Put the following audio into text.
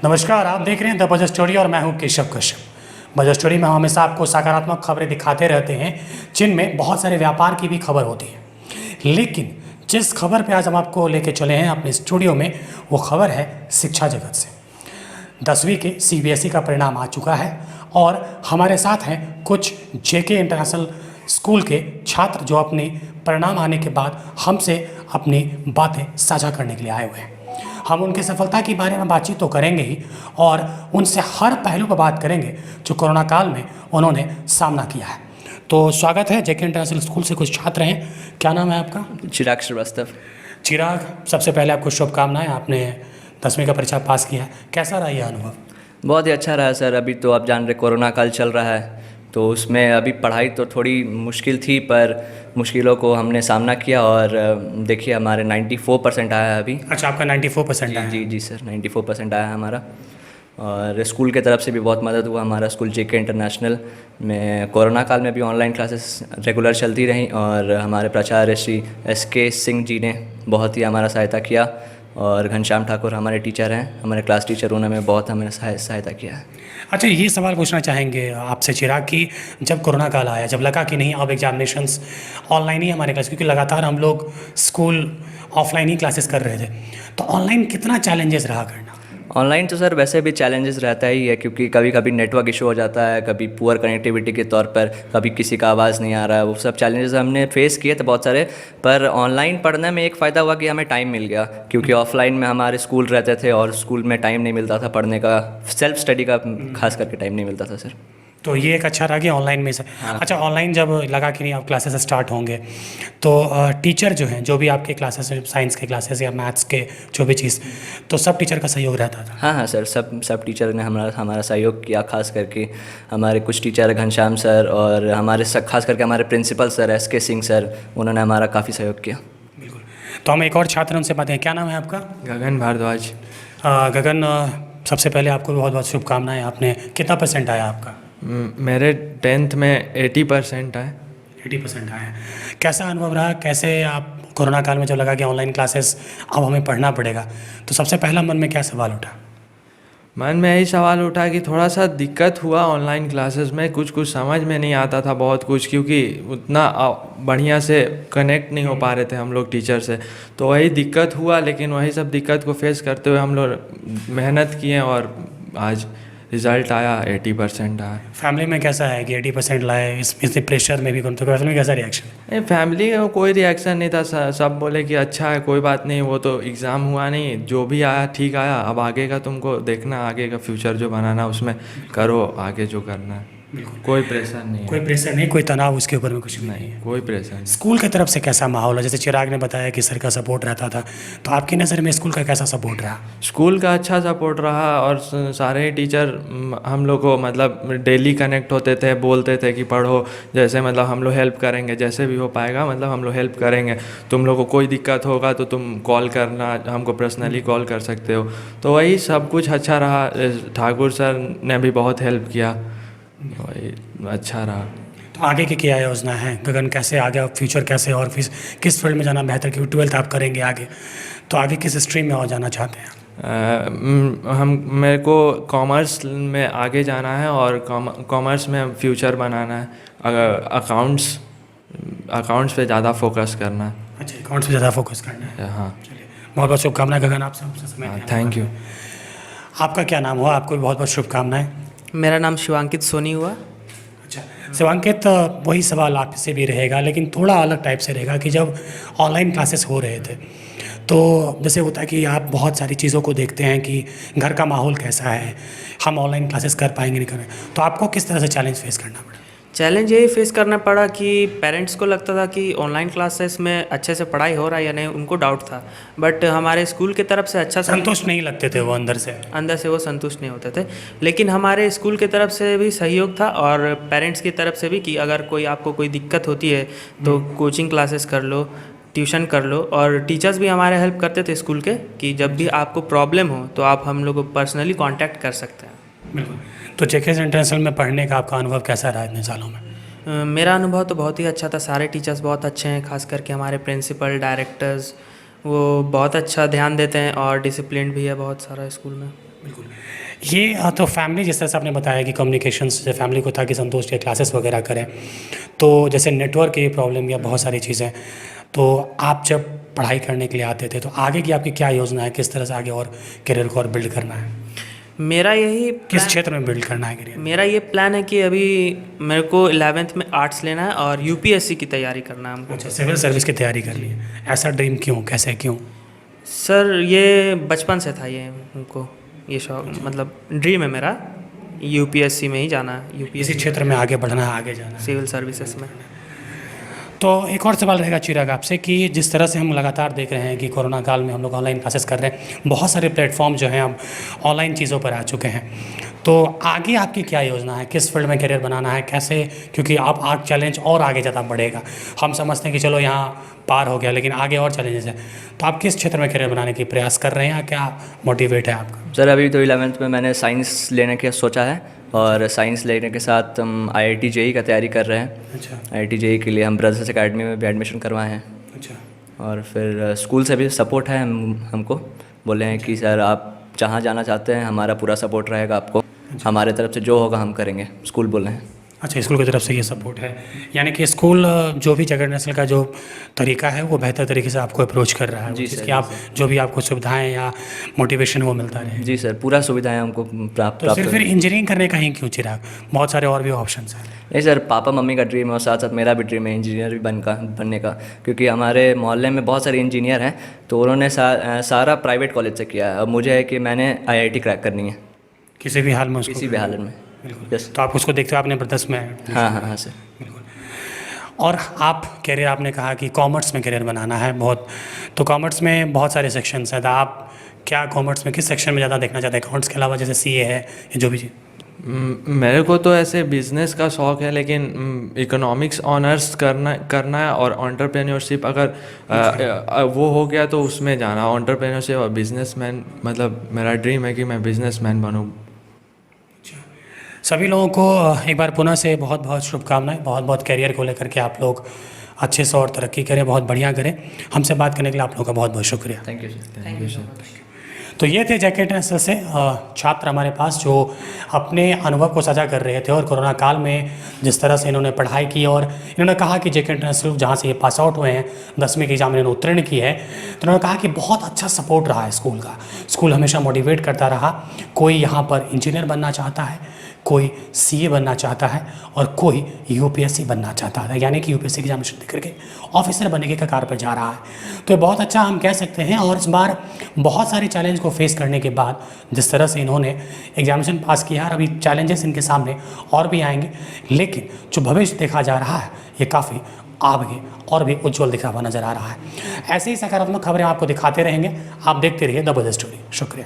नमस्कार, आप देख रहे हैं द बजट स्टोरी और मैं हूं केशव कश्यप। बजट स्टोरी में हम हमेशा आपको सकारात्मक खबरें दिखाते रहते हैं जिनमें बहुत सारे व्यापार की भी खबर होती है। लेकिन जिस खबर पे आज हम आपको लेके चले हैं अपने स्टूडियो में, वो खबर है शिक्षा जगत से। 10वीं के CBSE का परिणाम आ चुका है और हमारे साथ हैं कुछ JK इंटरनेशनल स्कूल के छात्र जो अपने परिणाम आने के बाद हमसे अपनी बातें साझा करने के लिए आए हुए हैं। हम उनकी सफलता के बारे में बातचीत तो करेंगे ही और उनसे हर पहलू पर बात करेंगे जो कोरोना काल में उन्होंने सामना किया है। तो स्वागत है, JK इंटरनेशनल स्कूल से कुछ छात्र हैं। क्या नाम है आपका? चिराग श्रीवास्तव। चिराग, सबसे पहले आपको शुभकामनाएं। आपने 10वीं का परीक्षा पास किया है, कैसा रहा यह अनुभव? बहुत ही अच्छा रहा सर। अभी तो आप जान रहे कोरोना काल चल रहा है, तो उसमें अभी पढ़ाई तो थोड़ी मुश्किल थी, पर मुश्किलों को हमने सामना किया और देखिए हमारे 94% आया है अभी। अच्छा, आपका 94% आया? जी सर, 94% आया है हमारा। और स्कूल के तरफ से भी बहुत मदद हुआ। हमारा स्कूल JK इंटरनेशनल में कोरोना काल में भी ऑनलाइन क्लासेस रेगुलर चलती रहीं और हमारे प्राचार्य श्री SK सिंह जी ने बहुत ही हमारा सहायता किया। और घनश्याम ठाकुर हमारे टीचर हैं, हमारे क्लास टीचर, उन्होंने बहुत हमें सहायता किया है। अच्छा, ये सवाल पूछना चाहेंगे आपसे चिराग कि जब कोरोना काल आया, जब लगा कि नहीं अब एग्जामिनेशंस ऑनलाइन ही हमारे क्लास, क्योंकि लगातार हम लोग स्कूल ऑफलाइन ही क्लासेस कर रहे थे, तो ऑनलाइन कितना चैलेंजेस रहा करना? ऑनलाइन तो सर वैसे भी चैलेंजेस रहता ही है, क्योंकि कभी कभी नेटवर्क इशू हो जाता है, कभी पुअर कनेक्टिविटी के तौर पर, कभी किसी का आवाज़ नहीं आ रहा है। वो सब चैलेंजेस हमने फेस किए थे बहुत सारे। पर ऑनलाइन पढ़ने में एक फ़ायदा हुआ कि हमें टाइम मिल गया, क्योंकि ऑफलाइन में हमारे स्कूल रहते थे और स्कूल में टाइम नहीं मिलता था पढ़ने का, सेल्फ स्टडी का खास करके टाइम नहीं मिलता था सर। तो ये एक अच्छा रहा कि ऑनलाइन में से। हाँ। अच्छा, ऑनलाइन जब लगा कि नहीं अब क्लासेस स्टार्ट होंगे, तो टीचर जो हैं, जो भी आपके क्लासेस हैं, साइंस के क्लासेस या मैथ्स के जो भी चीज़, तो सब टीचर का सहयोग रहता था? हाँ सर, सब टीचर ने हमारा सहयोग किया। खास करके हमारे कुछ टीचर घनश्याम सर और खास करके हमारे principal sir SK Singh sir, उन्होंने हमारा काफ़ी सहयोग किया। बिल्कुल। तो हम एक और छात्र उनसे बातें हैं। क्या नाम है आपका? गगन भारद्वाज। गगन, सबसे पहले आपको बहुत बहुत शुभकामनाएं। आपने कितना % आया आपका? मेरे 10th में 80% आए। 80% आया। कैसा अनुभव रहा? कैसे आप कोरोना काल में जब लगा कि ऑनलाइन क्लासेस अब हमें पढ़ना पड़ेगा, तो सबसे पहला मन में क्या सवाल उठा? मन में यही सवाल उठा कि थोड़ा सा दिक्कत हुआ ऑनलाइन क्लासेस में, कुछ समझ में नहीं आता था बहुत कुछ, क्योंकि उतना बढ़िया से कनेक्ट नहीं हो पा रहे थे हम लोग टीचर से, तो वही दिक्कत हुआ। लेकिन वही सब दिक्कत को फेस करते हुए हम लोग मेहनत किए और आज रिज़ल्ट आया, 80% आया। फैमिली में कैसा है कि 80% लाए, इस प्रेशर में भी कौन, तो फैमिली में कैसा रिएक्शन? नहीं, फैमिली का कोई रिएक्शन नहीं था। सब बोले कि अच्छा है, कोई बात नहीं, वो तो एग्ज़ाम हुआ नहीं, जो भी आया ठीक आया, अब आगे का तुमको देखना, आगे का फ्यूचर जो बनाना उसमें करो, आगे जो करना है। कोई प्रेशर नहीं, कोई प्रेशर नहीं, कोई तनाव उसके ऊपर में कुछ भी नहीं? कोई प्रेशर नहीं। स्कूल की तरफ से कैसा माहौल है? जैसे चिराग ने बताया कि सर का सपोर्ट रहता था, तो आपकी नज़र में स्कूल का कैसा सपोर्ट रहा? स्कूल का अच्छा सपोर्ट रहा और सारे टीचर हम लोग को मतलब डेली कनेक्ट होते थे, बोलते थे कि पढ़ो, जैसे मतलब हम लोग हेल्प करेंगे, जैसे भी हो पाएगा मतलब हम लोग हेल्प करेंगे, तुम लोग को कोई दिक्कत होगा तो तुम कॉल करना, हमको पर्सनली कॉल कर सकते हो। तो वही सब कुछ अच्छा रहा। ठाकुर सर ने भी बहुत हेल्प किया, वही अच्छा रहा। तो आगे की क्या योजना है गगन? कैसे आगे फ्यूचर, कैसे और किस फील्ड में जाना बेहतर, क्योंकि 12th आप करेंगे आगे, तो आगे किस स्ट्रीम में और जाना चाहते हैं? मेरे को कॉमर्स में आगे जाना है और कॉमर्स में फ्यूचर बनाना है। अकाउंट्स पे ज़्यादा फोकस करना है। अच्छा, अकाउंट्स पे ज़्यादा फोकस करना है। हाँ, चलिए, बहुत बहुत शुभकामनाएं गगन, आप सबसे समय। Thank you. आपका क्या नाम हुआ? आपको भी बहुत बहुत शुभकामनाएं। मेरा नाम शिवांकित सोनी हुआ। अच्छा शिवांकित, वही सवाल आपसे भी रहेगा, लेकिन थोड़ा अलग टाइप से रहेगा कि जब ऑनलाइन क्लासेस हो रहे थे, तो जैसे होता है कि आप बहुत सारी चीज़ों को देखते हैं कि घर का माहौल कैसा है, हम ऑनलाइन क्लासेस कर पाएंगे नहीं करें, तो आपको किस तरह से चैलेंज फेस करना पड़ा? चैलेंज यही फेस करना पड़ा कि पेरेंट्स को लगता था कि ऑनलाइन क्लासेस में अच्छे से पढ़ाई हो रहा है या नहीं, उनको डाउट था। बट हमारे स्कूल की तरफ से अच्छा संतुष्ट नहीं लगते थे वो अंदर से वो संतुष्ट नहीं होते थे। लेकिन हमारे स्कूल की तरफ से भी सहयोग था और पेरेंट्स की तरफ से भी कि अगर आपको कोई दिक्कत होती है तो कोचिंग क्लासेस कर लो, ट्यूशन कर लो। और टीचर्स भी हमारे हेल्प करते थे स्कूल के कि जब भी आपको प्रॉब्लम हो तो आप हम लोग को पर्सनली कांटेक्ट कर सकते हैं। बिल्कुल। तो JK इंटरनेशनल में पढ़ने का आपका अनुभव कैसा रहा इतने सालों में? मेरा अनुभव तो बहुत ही अच्छा था। सारे टीचर्स बहुत अच्छे हैं, खास करके हमारे प्रिंसिपल, डायरेक्टर्स, वो बहुत अच्छा ध्यान देते हैं और डिसिप्लिन भी है बहुत सारा स्कूल में। ये तो फैमिली जिस तरह से आपने बताया कि कम्युनिकेशन से फैमिली को था कि संतोष के क्लासेस वगैरह करें, तो जैसे नेटवर्क की प्रॉब्लम या बहुत सारी चीज़ें, तो आप जब पढ़ाई करने के लिए आते थे तो आगे की आपकी क्या योजना है, किस तरह से आगे और करियर को और बिल्ड करना है, मेरा यही किस क्षेत्र में बिल्ड करना है करियर? मेरा ये प्लान है कि अभी मेरे को 11th में आर्ट्स लेना है और यूपीएससी की तैयारी करना है हमको। अच्छा, सिविल सर्विस की तैयारी कर ली है, ऐसा ड्रीम क्यों, कैसे, क्यों? सर ये बचपन से था, ये हमको ये शौक, मतलब ड्रीम है मेरा यूपीएससी में ही जाना है, इसी यूपीएससी क्षेत्र में आगे बढ़ना है, आगे जाना है। सिविल सर्विसेज में। तो एक और सवाल रहेगा चिराग आपसे कि जिस तरह से हम लगातार देख रहे हैं कि कोरोना काल में हम लोग ऑनलाइन क्लासेस कर रहे हैं, बहुत सारे प्लेटफॉर्म जो हैं अब ऑनलाइन चीज़ों पर आ चुके हैं, तो आगे आपकी क्या योजना है, किस फील्ड में करियर बनाना है, कैसे? क्योंकि आप आग चैलेंज और आगे ज़्यादा बढ़ेगा, हम समझते हैं कि चलो यहाँ पार हो गया, लेकिन आगे और चैलेंजेस हैं, तो आप किस क्षेत्र में करियर बनाने की प्रयास कर रहे हैं, या क्या मोटिवेट है आपका? सर अभी तो 11th में मैंने साइंस लेने का सोचा है, और साइंस लेने के साथ हम IIT JEE का तैयारी कर रहे हैं। अच्छा IIT JEE के लिए हम ब्रदर्स अकेडमी में भी एडमिशन करवाए हैं, अच्छा और फिर स्कूल से भी सपोर्ट है, हमको बोले हैं कि सर आप जहाँ जाना चाहते हैं हमारा पूरा सपोर्ट रहेगा आपको, हमारे तरफ से जो होगा हम करेंगे, स्कूल बोले हैं। अच्छा, स्कूल की तरफ से ये सपोर्ट है, यानी कि स्कूल जो भी जगह नेशनल का जो तरीका है वो बेहतर तरीके से आपको अप्रोच कर रहा है, जी जिसकी सर, आप जो भी आपको सुविधाएं या मोटिवेशन वो मिलता रहे। जी सर, पूरा सुविधाएं हमको प्राप्त तो सिर्फ फिर इंजीनियरिंग करने का ही क्यों चिराग, बहुत सारे और भी ऑप्शंस हैं? नहीं सर, पापा मम्मी का ड्रीम है और साथ साथ मेरा भी ड्रीम है इंजीनियर भी बनने का, क्योंकि हमारे मोहल्ले में बहुत सारे इंजीनियर हैं, तो उन्होंने सारा प्राइवेट कॉलेज से किया है। अब मुझे है कि मैंने IIT क्रैक करनी है किसी भी हाल में उसको, किसी भी हालत में। बिल्कुल। यस। तो आप उसको देखते हो, आपने ब्रदर्स में हाँ हाँ हाँ सर। और आप करियर, आपने कहा कि कॉमर्स में करियर बनाना है बहुत, तो कॉमर्स में बहुत सारे सेक्शंस हैं, तो आप क्या कॉमर्स में किस सेक्शन में ज़्यादा देखना चाहते हैं, अकाउंट्स के अलावा, जैसे CA है या जो भी चीज़? मेरे को तो ऐसे बिजनेस का शौक़ है, लेकिन इकोनॉमिक्स ऑनर्स करना है, और एंटरप्रेन्योरशिप अगर वो हो गया तो उसमें जाना, एंटरप्रेन्योरशिप और बिजनेसमैन, मतलब मेरा ड्रीम है कि मैं बिजनेसमैन बनूँ। सभी लोगों को एक बार पुनः से बहुत बहुत शुभकामनाएं, बहुत बहुत करियर को लेकर के आप लोग अच्छे से और तरक्की करें, बहुत बढ़िया करें। हमसे बात करने के लिए आप लोगों का बहुत बहुत शुक्रिया। Thank you sir. Thank you sir. तो ये थे JK इंटरनेशनल से छात्र हमारे पास, जो अपने अनुभव को साझा कर रहे थे, और कोरोना काल में जिस तरह से इन्होंने पढ़ाई की, और इन्होंने कहा कि JK इंटरनेशनल जहाँ से ये पास आउट हुए हैं, 10वीं के एग्जाम इन्होंने उत्तीर्ण की है, तो उन्होंने कहा कि बहुत अच्छा सपोर्ट रहा है स्कूल का, स्कूल हमेशा मोटिवेट करता रहा। कोई यहाँ पर इंजीनियर बनना चाहता है, कोई CA बनना चाहता है, और कोई UPSC बनना चाहता है, यानी कि UPSC एग्जामिनेशन दे करके ऑफिसर बनने के कगार पर जा रहा है। तो ये बहुत अच्छा हम कह सकते हैं, और इस बार बहुत सारे चैलेंज को फेस करने के बाद जिस तरह से इन्होंने एग्जामिनेशन पास किया, और अभी चैलेंजेस इनके सामने और भी आएंगे, लेकिन जो भविष्य देखा जा रहा है ये काफ़ी आगे और भी उज्जवल दिखा हुआ नजर आ रहा है। ऐसे ही सकारात्मक खबरें आपको दिखाते रहेंगे, आप देखते रहिए द बजट स्टोरी। शुक्रिया।